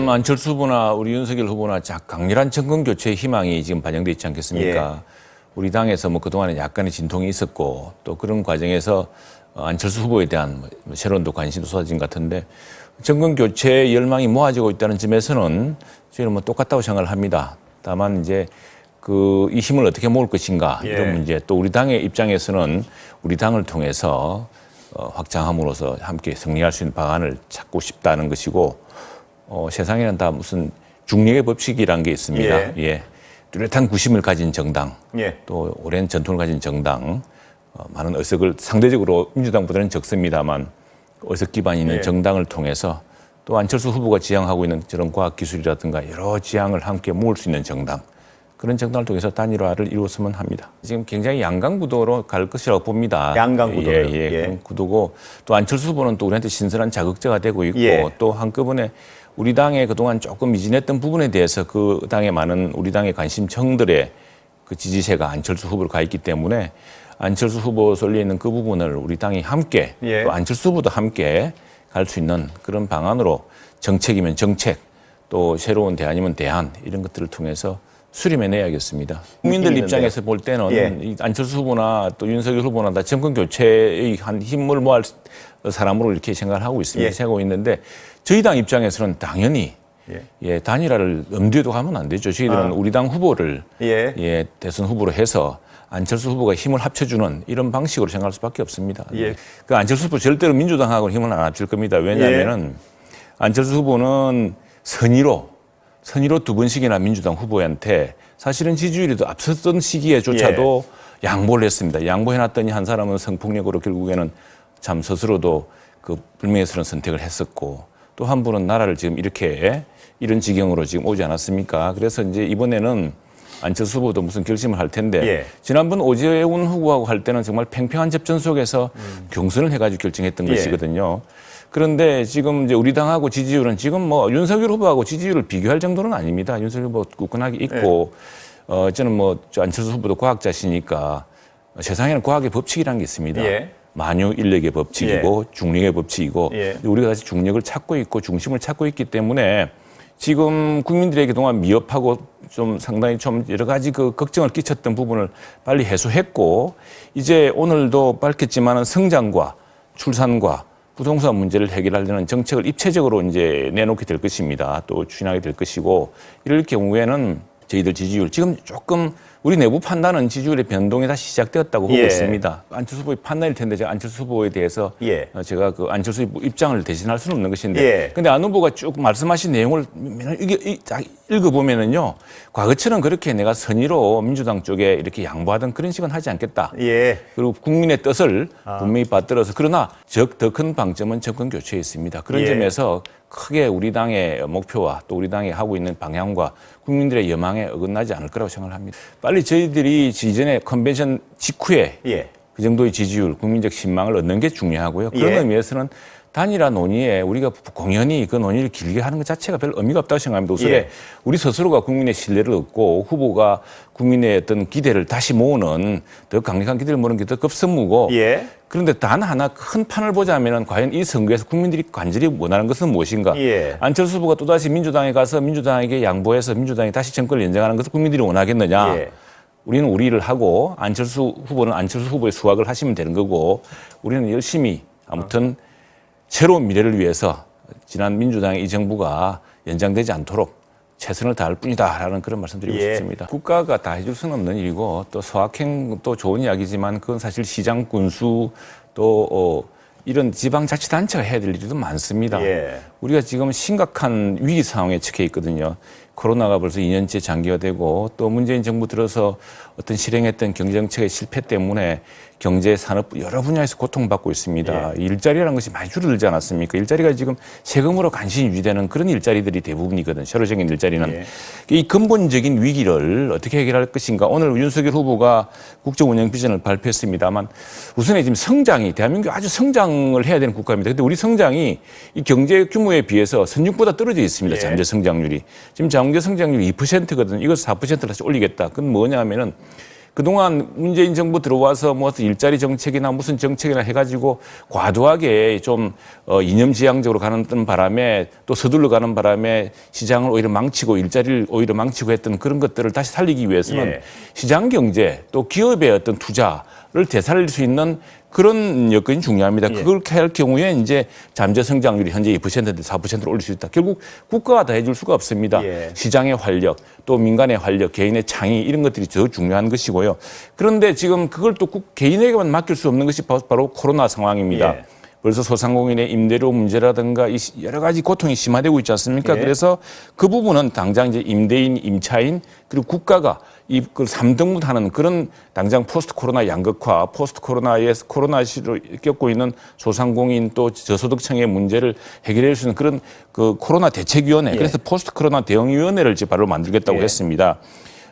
지금 안철수 후보나 우리 윤석열 후보나 강렬한 정권 교체의 희망이 지금 반영돼 있지 않겠습니까? 우리 당에서 뭐 그동안에 약간의 진통이 있었고 또 그런 과정에서 안철수 후보에 대한 새로운 관심도 쏟아진 것 같은데 정권 교체의 열망이 모아지고 있다는 점에서는 저희는 뭐 똑같다고 생각을 합니다. 다만 이제 이 힘을 어떻게 모을 것인가 이런 문제 또 우리 당의 입장에서는 우리 당을 통해서 확장함으로써 함께 승리할 수 있는 방안을 찾고 싶다는 것이고 세상에는 다 무슨 중력의 법칙이라는 게 있습니다. 뚜렷한 구심을 가진 정당, 또 오랜 전통을 가진 정당, 많은 의석을 상대적으로 민주당보다는 적습니다만 의석 기반이 있는 정당을 통해서 또 안철수 후보가 지향하고 있는 저런 과학기술이라든가 여러 지향을 함께 모을 수 있는 정당, 그런 정당을 통해서 단일화를 이루었으면 합니다. 지금 굉장히 양강구도로 갈 것이라고 봅니다. 양강구도요? 그런 구도고 또 안철수 후보는 또 우리한테 신선한 자극제가 되고 있고 또 한꺼번에 우리 당에 그동안 조금 미진했던 부분에 대해서 그 당의 많은 우리 당의 관심청들의 그 지지세가 안철수 후보로 가 있기 때문에 안철수 후보 쏠려 있는 그 부분을 우리 당이 함께 또 안철수 후보도 함께 갈 수 있는 그런 방안으로 정책이면 정책 또 새로운 대안이면 대안 이런 것들을 통해서 수렴해내야겠습니다. 국민들 입장에서 볼 때는 이 안철수 후보나 또 윤석열 후보나 다 정권 교체의 한 힘을 모을 사람으로 이렇게 생각을 하고 있습니다. 생각하고 있는데 저희 당 입장에서는 당연히 단일화를 염두에도 하면 안 되죠. 저희들은 우리 당 후보를 대선 후보로 해서 안철수 후보가 힘을 합쳐주는 이런 방식으로 생각할 수밖에 없습니다. 그 안철수 후보 절대로 민주당하고는 힘을 안 합칠 겁니다. 왜냐하면은 안철수 후보는 선의로 두 번씩이나 민주당 후보한테 사실은 지지율이 더 앞섰던 시기에조차도 양보를 했습니다. 양보해놨더니 한 사람은 성폭력으로 결국에는 참 스스로도 그 불명예스러운 선택을 했었고 또 한 분은 나라를 지금 이런 지경으로 지금 오지 않았습니까? 그래서 이제 이번에는 안철수 후보도 무슨 결심을 할 텐데 지난번 오재훈 후보하고 할 때는 정말 팽팽한 접전 속에서 경선을 해가지고 결정했던 것이거든요. 그런데 지금 이제 우리 당하고 지지율은 지금 뭐 윤석열 후보하고 지지율을 비교할 정도는 아닙니다. 윤석열 후보 굳건하게 있고 저는 뭐 안철수 후보도 과학자시니까 세상에는 과학의 법칙이라는 게 있습니다. 만유 인력의 법칙이고 중력의 법칙이고 우리가 다시 중력을 찾고 있고 중심을 찾고 있기 때문에 지금 국민들에게 그동안 미흡하고 좀 상당히 좀 여러 가지 그 걱정을 끼쳤던 부분을 빨리 해소했고 이제 오늘도 밝혔지만은 성장과 출산과 부동산 문제를 해결하려는 정책을 입체적으로 이제 내놓게 될 것입니다. 또 추진하게 될 것이고 이럴 경우에는 저희들 지지율 지금 조금 우리 내부 판단은 지지율의 변동이 다시 시작되었다고 보고 있습니다. 안철수 후보의 판단일 텐데 제가 안철수 후보에 대해서 제가 그 안철수 후보 입장을 대신할 수는 없는 것인데 근데 안 후보가 쭉 말씀하신 내용을 읽어보면은요 과거처럼 그렇게 내가 선의로 민주당 쪽에 이렇게 양보하던 그런 식은 하지 않겠다. 그리고 국민의 뜻을 분명히 받들어서 그러나 더 큰 방점은 정권 교체에 있습니다. 그런 점에서 크게 우리 당의 목표와 또 우리 당이 하고 있는 방향과 국민들의 여망에 어긋나지 않을 거라고 생각을 합니다. 빨리 저희들이 이전에 컨벤션 직후에 그 정도의 지지율, 국민적 신망을 얻는 게 중요하고요. 그런 의미에서는 단일화 논의에 우리가 공연히 그 논의를 길게 하는 것 자체가 별 의미가 없다고 생각합니다. 우선 우리 스스로가 국민의 신뢰를 얻고 후보가 국민의 어떤 기대를 다시 모으는 더 강력한 기대를 모으는 게 더 급선무고 그런데 단 하나 큰 판을 보자면 과연 이 선거에서 국민들이 간절히 원하는 것은 무엇인가? 안철수 후보가 또다시 민주당에 가서 민주당에게 양보해서 민주당이 다시 정권을 연장하는 것을 국민들이 원하겠느냐? 우리는 우리 일을 하고 안철수 후보는 안철수 후보의 수확을 하시면 되는 거고 우리는 열심히 아무튼 새로운 미래를 위해서 지난 민주당의 이 정부가 연장되지 않도록 최선을 다할 뿐이다라는 그런 말씀드리고 싶습니다. 국가가 다 해줄 수는 없는 일이고 또 소확행도 좋은 이야기지만 그건 사실 시장 군수 또 이런 지방자치단체가 해야 될 일도 많습니다. 우리가 지금 심각한 위기 상황에 처해 있거든요. 코로나가 벌써 2년째 장기화되고 또 문재인 정부 들어서 어떤 실행했던 경제정책의 실패 때문에 경제, 산업 여러 분야에서 고통받고 있습니다. 일자리라는 것이 많이 줄어들지 않았습니까? 일자리가 지금 세금으로 간신히 유지되는 그런 일자리들이 대부분이거든요. 실효적인 일자리는. 이 근본적인 위기를 어떻게 해결할 것인가. 오늘 윤석열 후보가 국정운영 비전을 발표했습니다만 우선에 지금 성장이 대한민국이 아주 성장을 해야 되는 국가입니다. 그런데 우리 성장이 이 경제 규모에 비해서 선진국보다 떨어져 있습니다. 잠재 성장률이. 지금 경제 성장률이 2%거든요. 이것을 4%를 다시 올리겠다. 그건 뭐냐 하면은 그동안 문재인 정부 들어와서 무슨 일자리 정책이나 무슨 정책이나 해가지고 과도하게 좀 이념지향적으로 가는 바람에 또 서둘러 가는 바람에 시장을 오히려 망치고 일자리를 오히려 망치고 했던 그런 것들을 다시 살리기 위해서는 예. 시장 경제 또 기업의 어떤 투자를 되살릴 수 있는 그런 여건이 중요합니다. 예. 그걸 할 경우에 이제 잠재 성장률이 현재 2%대 4%로 올릴 수 있다. 결국 국가가 다 해줄 수가 없습니다. 예. 시장의 활력, 또 민간의 활력, 개인의 창의 이런 것들이 더 중요한 것이고요. 그런데 지금 그걸 또 개인에게만 맡길 수 없는 것이 바로 코로나 상황입니다. 예. 벌써 소상공인의 임대료 문제라든가 여러 가지 고통이 심화되고 있지 않습니까? 예. 그래서 그 부분은 당장 이제 임대인, 임차인 그리고 국가가 그 3등분 하는 그런 당장 포스트 코로나 양극화, 포스트 코로나에 코로나 시로 겪고 있는 소상공인 또 저소득층의 문제를 해결할 수 있는 그런 그 코로나 대책위원회, 예. 그래서 포스트 코로나 대응위원회를 이제 바로 만들겠다고 예. 했습니다.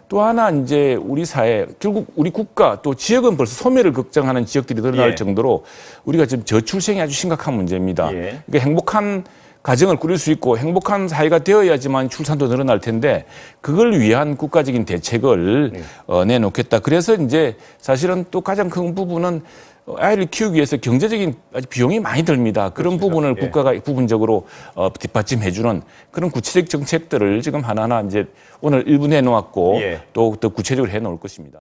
또 하나 이제 우리 사회 결국 우리 국가 또 지역은 벌써 소멸을 걱정하는 지역들이 늘어날 예. 정도로 우리가 지금 저출생이 아주 심각한 문제입니다. 예. 그러니까 행복한 가정을 꾸릴 수 있고 행복한 사회가 되어야지만 출산도 늘어날 텐데 그걸 위한 국가적인 대책을 내놓겠다. 그래서 이제 사실은 또 가장 큰 부분은 아이를 키우기 위해서 경제적인 아주 비용이 많이 듭니다. 그런 그렇습니다. 부분을 예. 국가가 부분적으로 뒷받침해주는 그런 구체적 정책들을 지금 하나하나 이제 오늘 일부 내놓았고 예. 또 더 구체적으로 해놓을 것입니다.